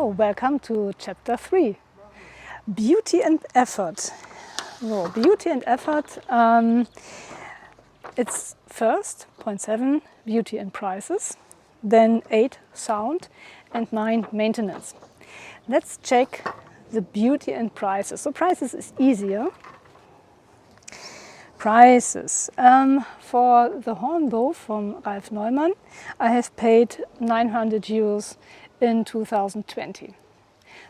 So, welcome to chapter 3, beauty and effort. So, beauty and effort, it's first, point 7, beauty and prices, then 8, sound, and 9, maintenance. Let's check the beauty and prices. So prices is easier. Prices. For the Hornbow from Ralf Neumann, I have paid 900 euros in 2020.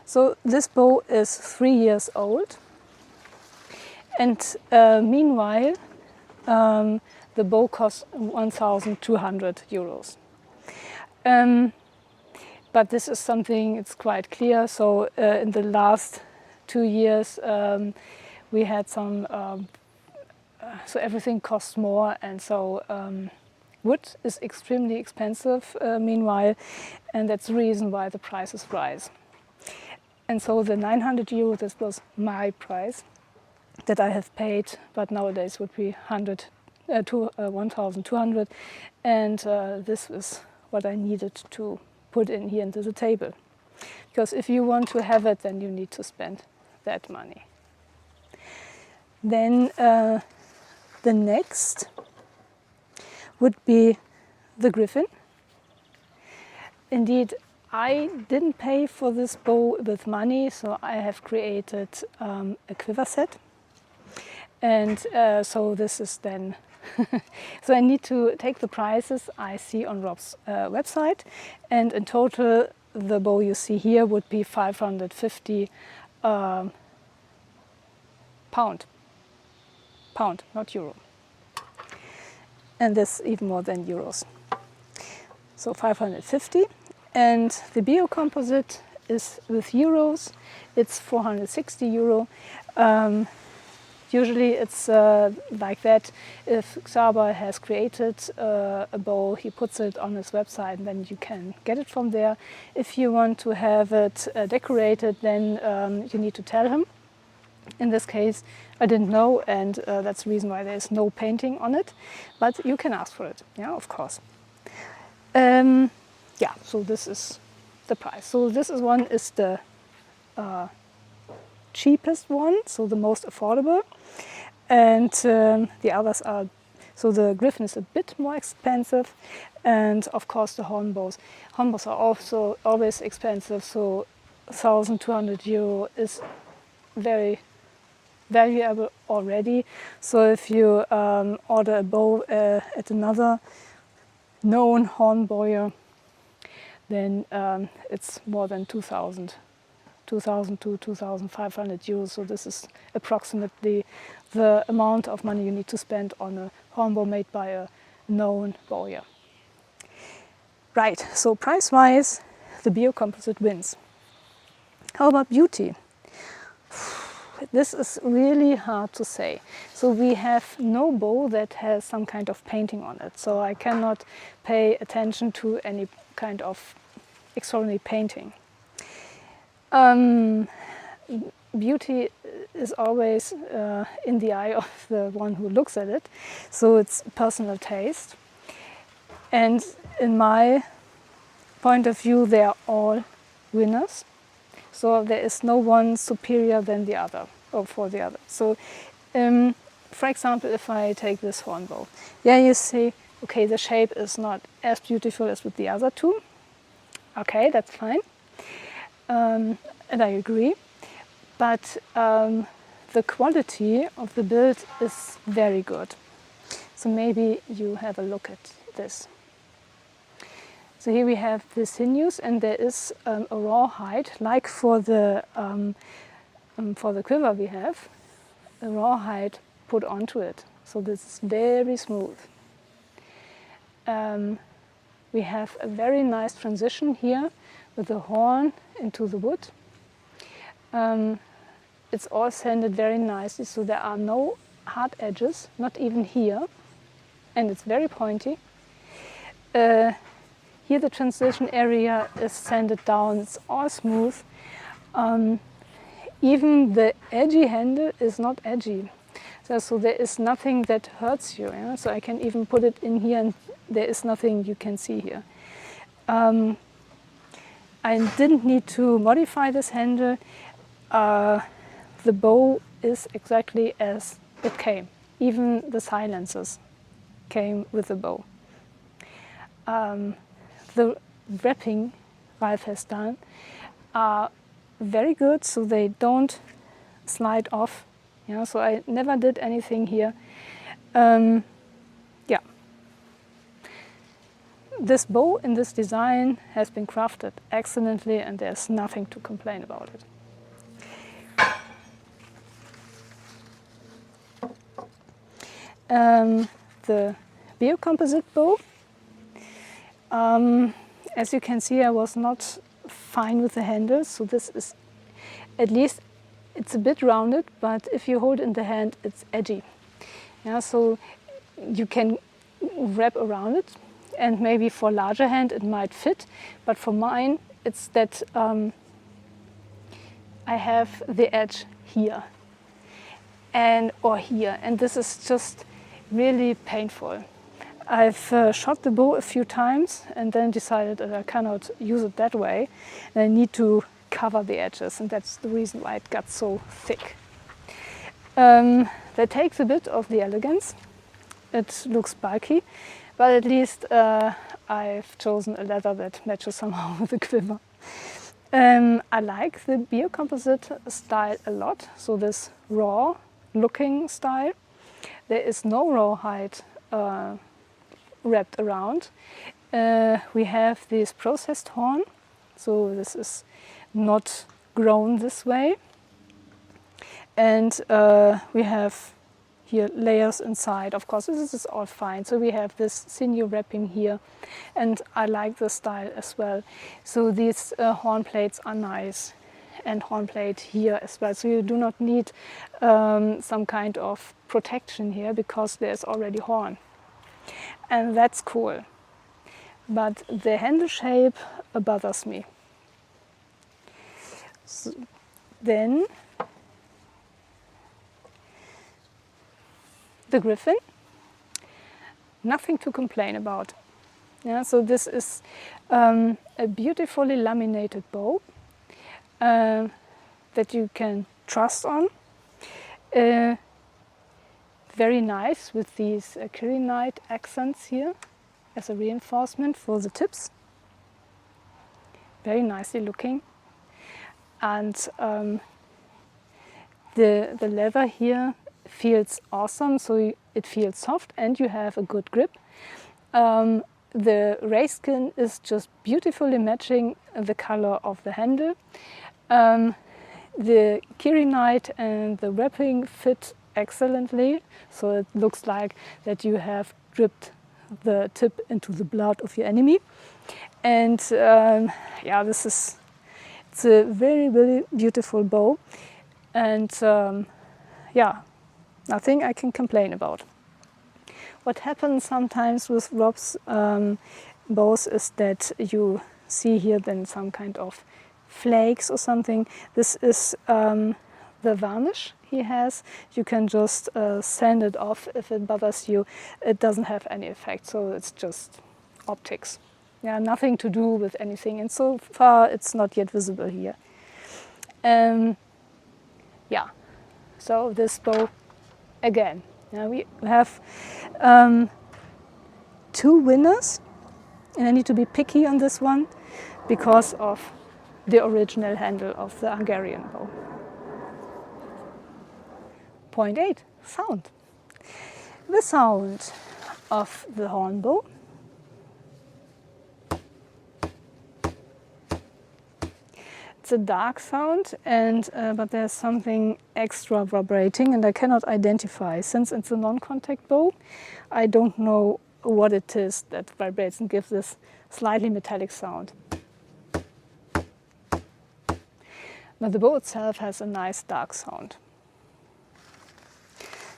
So this bow is 3 years old, and meanwhile the bow costs 1,200 euros. But this is something, it's quite clear. So in the last 2 years we had some, so everything costs more, and so wood is extremely expensive meanwhile, and that's the reason why the prices rise. And so the 900 euros, this was my price that I have paid, but nowadays would be 1,200, and this is what I needed to put in here into the table. Because if you want to have it, then you need to spend that money. Then the next would be the Griffin. Indeed, I didn't pay for this bow with money, so I have created a quiver set. And so this is then, so I need to take the prices I see on Rob's website, and in total the bow you see here would be 550 pound, not euro. And this even more than euros. So 550. And the Biocomposite is with euros, it's 460 euro. Usually it's like that. If Csaba has created a bow, he puts it on his website, and then you can get it from there. If you want to have it decorated, then you need to tell him. In this case, I didn't know, and that's the reason why there's no painting on it. But you can ask for it, yeah, of course. Yeah, so this is the price. So this is one is the cheapest one, so the most affordable, and the others are, so the Griffin is a bit more expensive, and of course the Hornbows. Hornbows are also always expensive, so 1,200 euro is very valuable already. So if you order a bow at another known horn bowyer, then it's more than 2,000 to 2,500 euros. So this is approximately the amount of money you need to spend on a hornbow made by a known bowyer. Right, so price-wise, the Biocomposite wins. How about beauty? This is really hard to say. So we have no bow that has some kind of painting on it. So I cannot pay attention to any kind of extraordinary painting. Beauty is always in the eye of the one who looks at it. So it's personal taste. And in my point of view, they are all winners. So there is no one superior than the other, or for the other. So, for example, if I take this hornbow, yeah, you see, okay, the shape is not as beautiful as with the other two. Okay, that's fine, and I agree. But the quality of the build is very good. So maybe you have a look at this. So here we have the sinews, and there is a rawhide, like for the quiver we have, a rawhide put onto it. So this is very smooth. We have a very nice transition here with the horn into the wood. It's all sanded very nicely, so there are no hard edges, not even here, and it's very pointy. Here the transition area is sanded down, it's all smooth. Even the edgy handle is not edgy. So there is nothing that hurts you. Yeah? So I can even put it in here and there is nothing you can see here. I didn't need to modify this handle. The bow is exactly as it came. Even the silencers came with the bow. The wrapping Ralf has done are very good, so they don't slide off. Yeah, so I never did anything here. Yeah. This bow in this design has been crafted excellently, and there's nothing to complain about it. The Biocomposite bow. As you can see, I was not fine with the handle, so this is, at least it's a bit rounded, but if you hold it in the hand, it's edgy. Yeah, so you can wrap around it, and maybe for larger hand it might fit, but for mine it's that I have the edge here or here, and this is just really painful. I've shot the bow a few times and then decided that I cannot use it that way, and I need to cover the edges, and that's the reason why it got so thick. That takes a bit of the elegance. It looks bulky, but at least I've chosen a leather that matches somehow with the quiver. I like the Biocomposite style a lot, so this raw looking style. There is no rawhide wrapped around. We have this processed horn, so this is not grown this way. And we have here layers inside. Of course, this is all fine. So we have this sinew wrapping here, and I like the style as well. So these horn plates are nice, and horn plate here as well. So you do not need some kind of protection here because there's already horn. And that's cool. But the handle shape bothers me. So then the Griffin, nothing to complain about. Yeah, so this is a beautifully laminated bow that you can trust on. Very nice with these kirinyte accents here as a reinforcement for the tips. Very nicely looking. And the leather here feels awesome, so it feels soft and you have a good grip. The ray skin is just beautifully matching the color of the handle. The kirinyte and the wrapping fit excellently, so it looks like that you have dripped the tip into the blood of your enemy. And yeah, it's a very, very beautiful bow, and yeah, nothing I can complain about. What happens sometimes with Rob's bows is that you see here then some kind of flakes or something. This is the varnish he has. You can just sand it off if it bothers you. It doesn't have any effect, so it's just optics. Yeah, nothing to do with anything, and so far it's not yet visible here. Yeah, so this bow again. Yeah, we have two winners, and I need to be picky on this one because of the original handle of the Hungarian bow. Point 8, sound. The sound of the Hornbow. It's a dark sound, and but there's something extra vibrating, and I cannot identify. Since it's a non-contact bow, I don't know what it is that vibrates and gives this slightly metallic sound. But the bow itself has a nice dark sound.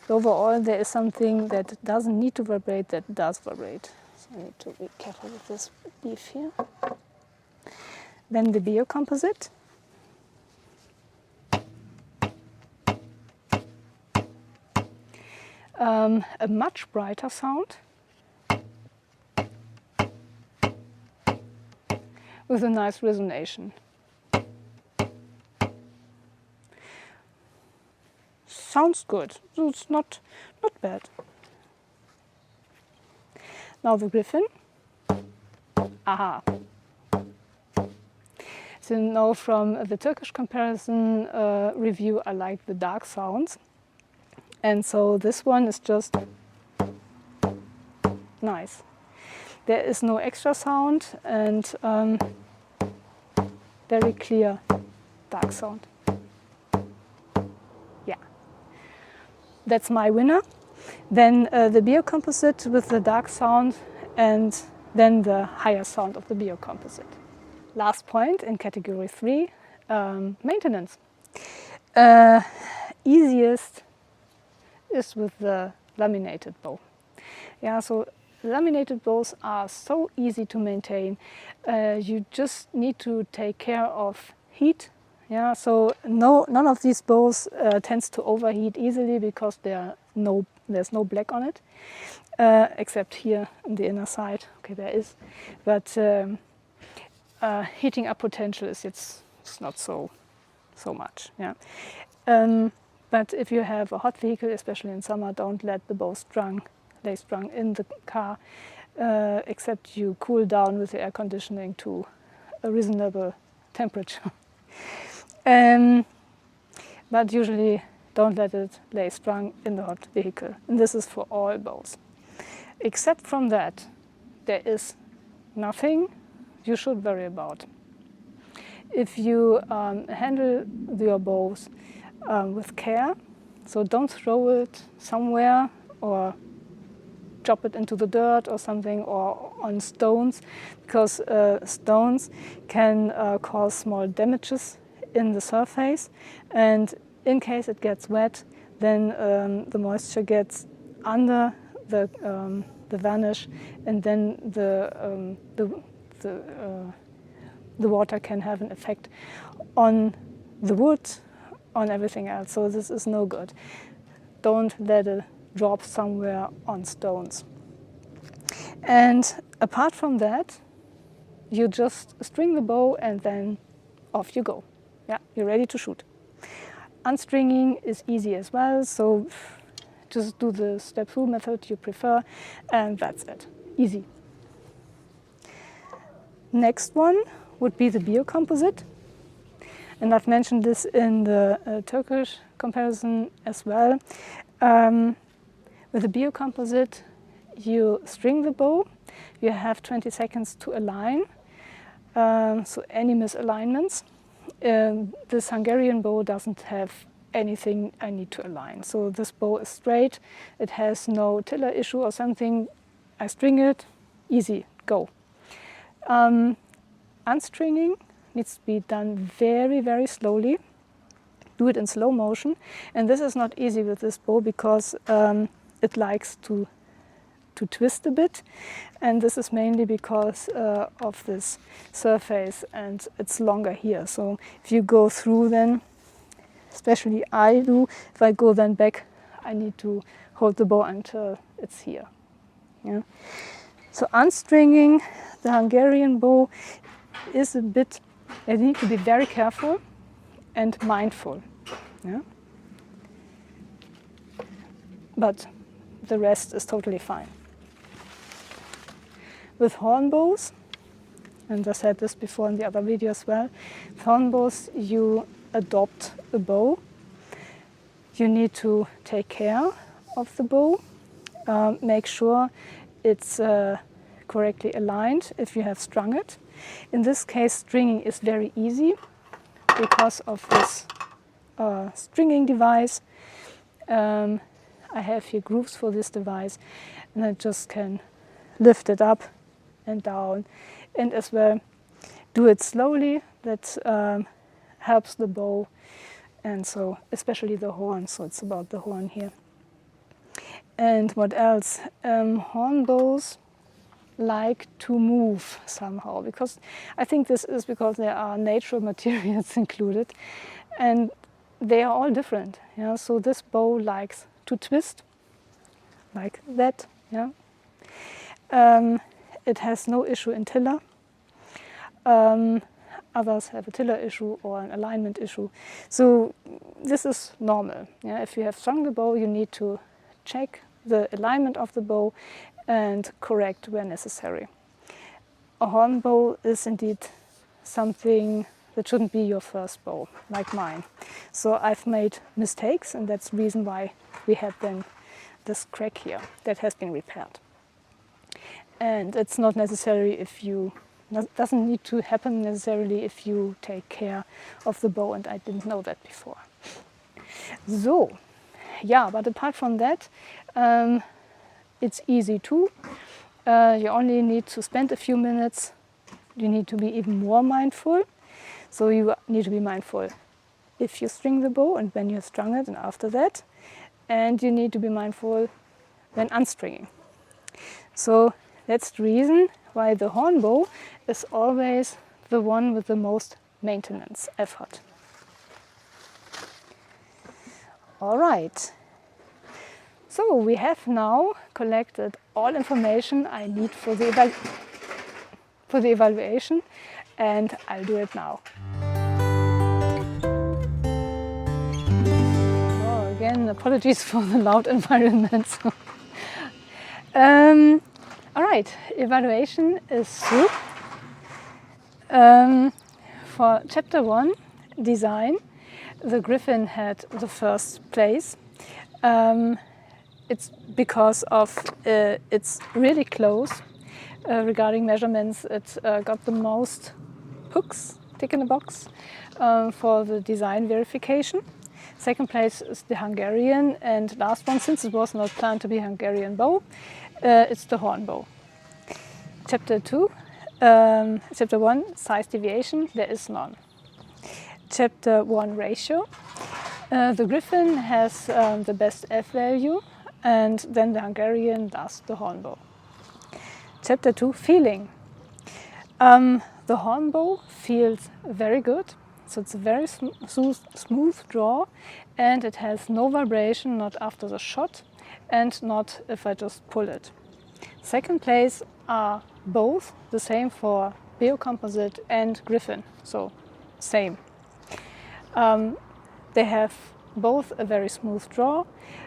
So overall, there is something that doesn't need to vibrate that does vibrate. So I need to be careful with this leaf here. Then the Biocomposite. A much brighter sound, with a nice resonation. Sounds good, so it's not bad. Now the Griffin. Aha. So you know from the Turkish comparison review, I like the dark sounds. And so this one is just nice. There is no extra sound and very clear dark sound. Yeah, that's my winner. Then the Biocomposite with the dark sound and then the higher sound of the Biocomposite. Last point in category 3, maintenance. Easiest is with the laminated bow. Yeah, so laminated bows are so easy to maintain. You just need to take care of heat. Yeah, so none of these bows tends to overheat easily because there's no black on it, except here on the inner side. Okay, there is, but heating up potential is it's not so much. Yeah. But if you have a hot vehicle, especially in summer, don't let the bow lay strung in the car, except you cool down with the air conditioning to a reasonable temperature. But usually don't let it lay strung in the hot vehicle. And this is for all bows. Except from that, there is nothing you should worry about. If you handle your bows with care, so don't throw it somewhere or drop it into the dirt or something or on stones, because stones can cause small damages in the surface, and in case it gets wet, then the moisture gets under the varnish, and then the water can have an effect on the wood, on everything else. So this is no good. Don't let it drop somewhere on stones. And apart from that, you just string the bow and then off you go. Yeah, you're ready to shoot. Unstringing is easy as well, so just do the step-through method you prefer, and that's it. Easy. Next one would be the Biocomposite. And I've mentioned this in the Turkish comparison as well. With the Biocomposite, you string the bow, you have 20 seconds to align, so any misalignments. This Hungarian bow doesn't have anything I need to align. So this bow is straight, it has no tiller issue or something. I string it, easy, go. Unstringing needs to be done very, very slowly. Do it in slow motion. And this is not easy with this bow because it likes to twist a bit. And this is mainly because of this surface, and it's longer here. So if you go through, then, especially I do, if I go then back, I need to hold the bow until it's here. Yeah. So unstringing the Hungarian bow is a bit, you need to be very careful and mindful. Yeah? But the rest is totally fine. With hornbows, and I said this before in the other video as well, with hornbows you adopt a bow. You need to take care of the bow, make sure it's correctly aligned if you have strung it. In this case, stringing is very easy because of this stringing device. I have here grooves for this device, and I just can lift it up and down, and as well do it slowly. That helps the bow, and so especially the horn, so it's about the horn here. And what else? Horn bows like to move somehow, because I think this is because there are natural materials included, and they are all different. Yeah? So this bow likes to twist like that. Yeah. It has no issue in tiller. Others have a tiller issue or an alignment issue. So this is normal. Yeah? If you have strung the bow, you need to check the alignment of the bow and correct where necessary. A horn bow is indeed something that shouldn't be your first bow, like mine. So I've made mistakes, and that's the reason why we had then this crack here that has been repaired. And it's not necessary if you, doesn't need to happen necessarily if you take care of the bow, and I didn't know that before. So, yeah, but apart from that, it's easy too. You only need to spend a few minutes. You need to be even more mindful. So you need to be mindful if you string the bow and when you have strung it and after that. And you need to be mindful when unstringing. So that's the reason why the horn bow is always the one with the most maintenance effort. All right. So we have now collected all information I need for the evaluation, and I'll do it now. Oh, again, apologies for the loud environment. All right, evaluation is through. For chapter 1, design, the Griffin had the first place. It's because of it's really close regarding measurements. It got the most hooks, tick in the box, for the design verification. Second place is the Hungarian, and last one, since it was not planned to be Hungarian bow, it's the Hornbow. Chapter 2, Chapter 1, size deviation, there is none. Chapter 1, ratio. The Griffin has the best F value, and then the Hungarian does the Hornbow. Chapter 2, feeling. The Hornbow feels very good, so it's a very smooth draw, and it has no vibration, not after the shot, and not if I just pull it. Second place are both the same for Biocomposite and Griffin, so same. They have both a very smooth draw.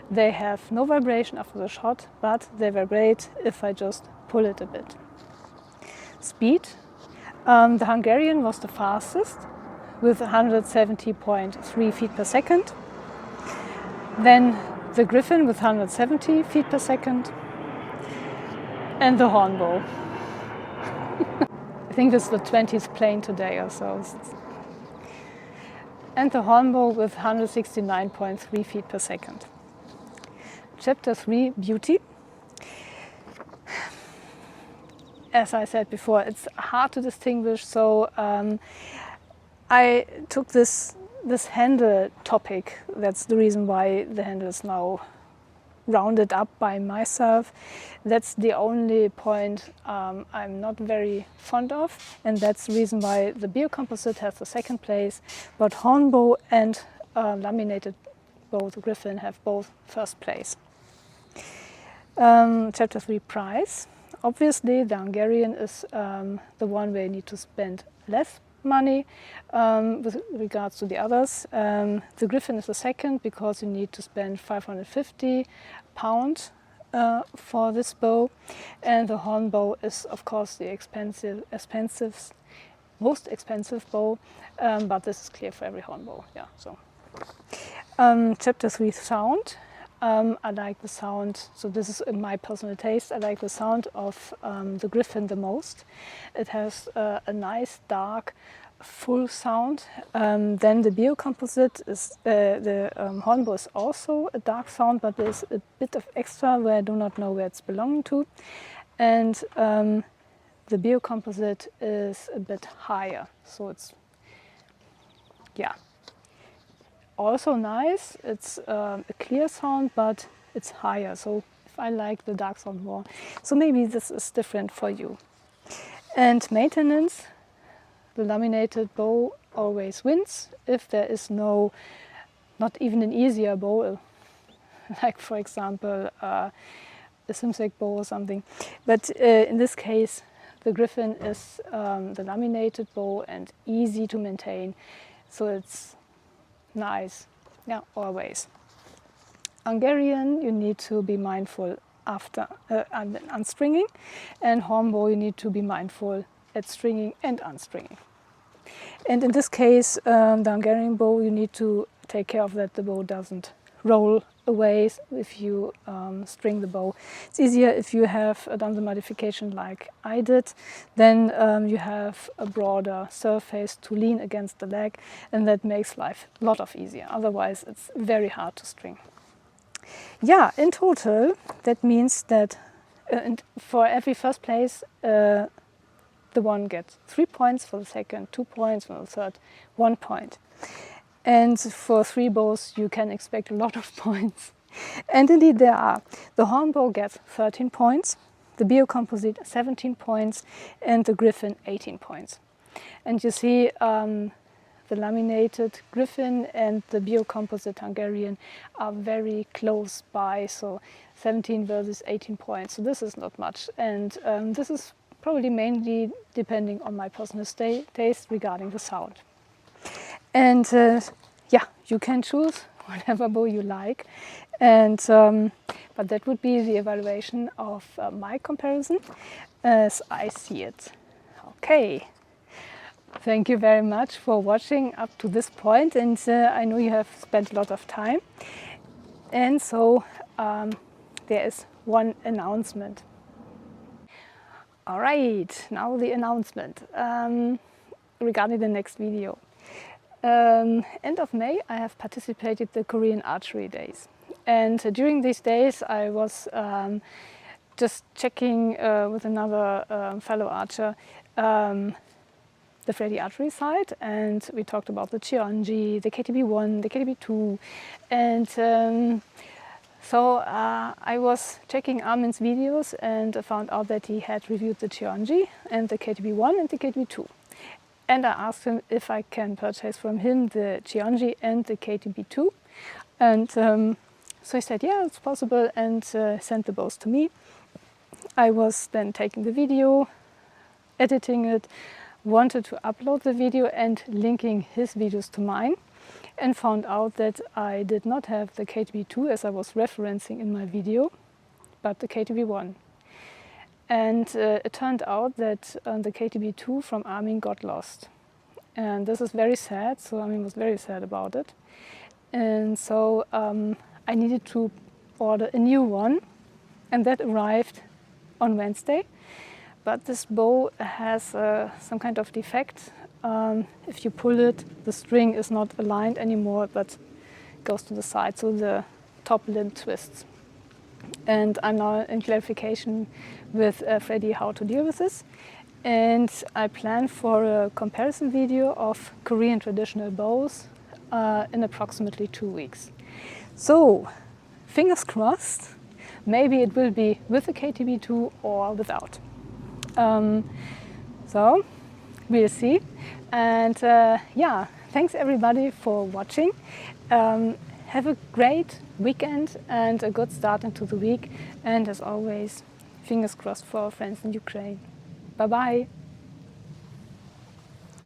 They have no vibration after the shot, but they vibrate if I just pull it a bit. Speed. The Hungarian was the fastest with 170.3 feet per second. Then the Griffin with 170 feet per second. And the Hornbow. I think this is the 20th plane today or so. And the Hornbow with 169.3 feet per second. Chapter 3, beauty. As I said before, it's hard to distinguish, so I took this handle topic. That's the reason why the handle is now rounded up by myself. That's the only point I'm not very fond of, and that's the reason why the Biocomposite has the second place, but Hornbow and laminated bow, the Griffin, have both first place. Chapter 3, price. Obviously the Hungarian is the one where you need to spend less money with regards to the others. The Griffin is the second because you need to spend £550 for this bow, and the Hornbow is of course the most expensive bow, but this is clear for every Hornbow. Yeah. So chapter 3, sound. I like the sound, so this is in my personal taste, I like the sound of the Griffin the most. It has a nice dark full sound. Then the Biocomposite is, the Hornbow is also a dark sound, but there's a bit of extra where I do not know where it's belonging to. And the Biocomposite is a bit higher, so it's, yeah. Also nice, it's a clear sound, but it's higher, so if I like the dark sound more. So maybe this is different for you. And maintenance, the laminated bow always wins. If there is not even an easier bow, like for example a Simsek bow or something. But in this case, The Griffin is the laminated bow and easy to maintain, so it's nice, yeah, always. Hungarian, you need to be mindful after unstringing, and Hornbow you need to be mindful at stringing and unstringing. And in this case, the Hungarian bow, you need to take care of that the bow doesn't roll away if you string the bow. It's easier if you have done the modification like I did, then you have a broader surface to lean against the leg, and that makes life a lot easier. Otherwise, it's very hard to string. Yeah, in total, that means that for every first place, the one gets 3 points, for the second 2 points, for the third 1 point. And for 3 bows you can expect a lot of points. And indeed there are. The Hornbow gets 13 points, the Biocomposite 17 points, and the Griffin 18 points. And you see the laminated Griffin and the Biocomposite Hungarian are very close by, so 17 versus 18 points, so this is not much. And this is probably mainly depending on my personal taste regarding the sound. And yeah, you can choose whatever bow you like, and but that would be the evaluation of my comparison as I see it. Okay, thank you very much for watching up to this point, and I know you have spent a lot of time. And so there is one announcement. All right, now the announcement regarding the next video. End of May I have participated in the Korean Archery Days, and during these days I was just checking with another fellow archer the Freddy Archery site, and we talked about the Cheonji, the KTB1, the KTB2, and so I was checking Armin's videos and I found out that he had reviewed the Cheonji and the KTB1 and the KTB2. And I asked him if I can purchase from him the Cheonji and the KTB2. And so he said, yeah, it's possible, and sent the bows to me. I was then taking the video, editing it, wanted to upload the video and linking his videos to mine, and found out that I did not have the KTB2 as I was referencing in my video, but the KTB1. And it turned out that the KTB2 from Armin got lost. And this is very sad, so Armin was very sad about it. And so I needed to order a new one, and that arrived on Wednesday. But this bow has some kind of defect. If you pull it, the string is not aligned anymore, but goes to the side, so the top limb twists. And I'm now in clarification with Freddy how to deal with this. And I plan for a comparison video of Korean traditional bows in approximately 2 weeks. So, fingers crossed, maybe it will be with the KTB2 or without. So, we'll see. And yeah, thanks everybody for watching. Have a great weekend and a good start into the week. And as always, fingers crossed for our friends in Ukraine. Bye-bye.